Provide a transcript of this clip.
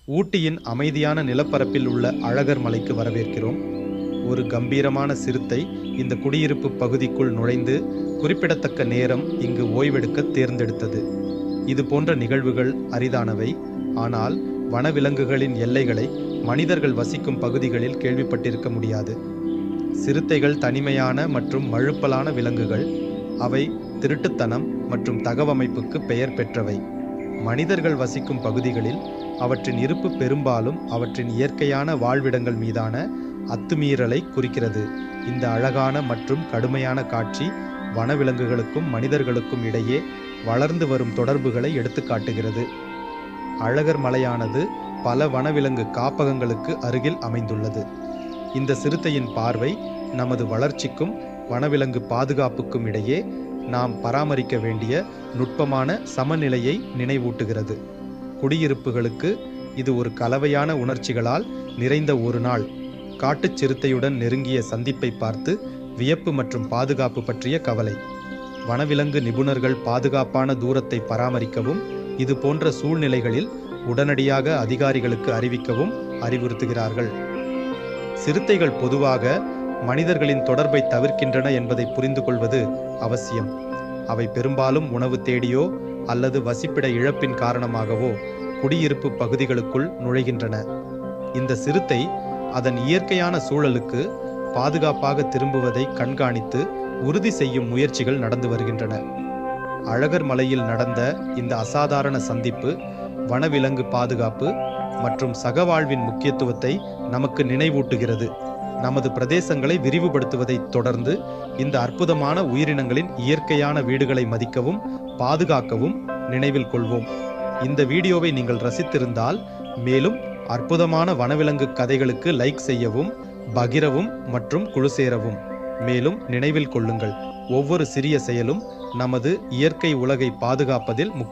ஊட்டியின் அமைதியான நிலப்பரப்பில் உள்ள அழகர் மலைக்கு வரவேற்கிறோம். ஒரு கம்பீரமான சிறுத்தை இந்த குடியிருப்பு பகுதிக்குள் நுழைந்து குறிப்பிடத்தக்க நேரம் இங்கு ஓய்வெடுக்க தேர்ந்தெடுத்தது. இது போன்ற நிகழ்வுகள் அரிதானவை. ஆனால் வனவிலங்குகளின் எல்லைகளை மனிதர்கள் வசிக்கும் பகுதிகளில் கேள்விப்பட்டிருக்க முடியாது. சிறுத்தைகள் தனிமையான மற்றும் மழுப்பலான விலங்குகள். அவை திருட்டுத்தனம் மற்றும் தகவமைப்புக்கு பெயர் பெற்றவை. மனிதர்கள் வசிக்கும் பகுதிகளில் அவற்றின் இருப்பு பெரும்பாலும் அவற்றின் இயற்கையான வாழ்விடங்கள் மீதான அத்துமீறலை குறிக்கிறது. இந்த அழகான மற்றும் கடுமையான காட்சி வனவிலங்குகளுக்கும் மனிதர்களுக்கும் இடையே வளர்ந்து வரும் தொடர்புகளை எடுத்துக்காட்டுகிறது. அழகர் மலையானது பல வனவிலங்கு காப்பகங்களுக்கு அருகில் அமைந்துள்ளது. இந்த சிறுத்தையின் பார்வை நமது வளர்ச்சிக்கும் வனவிலங்கு பாதுகாப்புக்கும் இடையே நாம் பராமரிக்க வேண்டிய நுட்பமான சமநிலையை நினைவூட்டுகிறது. குடியிருப்புகளுக்கு இது ஒரு கலவையான உணர்ச்சிகளால் நிறைந்த ஒரு நாள். காட்டுச் சிறுத்தையுடன் நெருங்கிய சந்திப்பை பார்த்து வியப்பு மற்றும் பாதுகாப்பு பற்றிய கவலை. வனவிலங்கு நிபுணர்கள் பாதுகாப்பான தூரத்தை பராமரிக்கவும் இது போன்ற சூழ்நிலைகளில் உடனடியாக அதிகாரிகளுக்கு அறிவிக்கவும் அறிவுறுத்துகிறார்கள். சிறுத்தைகள் பொதுவாக மனிதர்களின் தொடர்பை தவிர்க்கின்றன என்பதை புரிந்து கொள்வது அவசியம். அவை பெரும்பாலும் உணவு தேடியோ அல்லது வசிப்பிட இழப்பின் காரணமாகவோ குடியிருப்பு பகுதிகளுக்குள் நுழைகின்றன. இந்த சிறுத்தை அதன் இயற்கையான சூழலுக்கு பாதுகாப்பாக திரும்புவதை கண்காணித்து உறுதி செய்யும் முயற்சிகள் நடந்து வருகின்றன. அழகர் மலையில் நடந்த இந்த அசாதாரண சந்திப்பு வனவிலங்கு பாதுகாப்பு மற்றும் சகவாழ்வின் முக்கியத்துவத்தை நமக்கு நினைவூட்டுகிறது. நமது பிரதேசங்களை விரிவுபடுத்துவதை தொடர்ந்து இந்த அற்புதமான உயிரினங்களின் இயற்கையான வீடுகளை மதிக்கவும் பாதுகாக்கவும் நினைவில் கொள்வோம். இந்த வீடியோவை நீங்கள் ரசித்திருந்தால் மேலும் அற்புதமான வனவிலங்கு கதைகளுக்கு லைக் செய்யவும், பகிரவும் மற்றும் குழு சேரவும். மேலும் நினைவில் கொள்ளுங்கள், ஒவ்வொரு சிறிய செயலும் நமது இயற்கை உலகை பாதுகாப்பதில் முக்கிய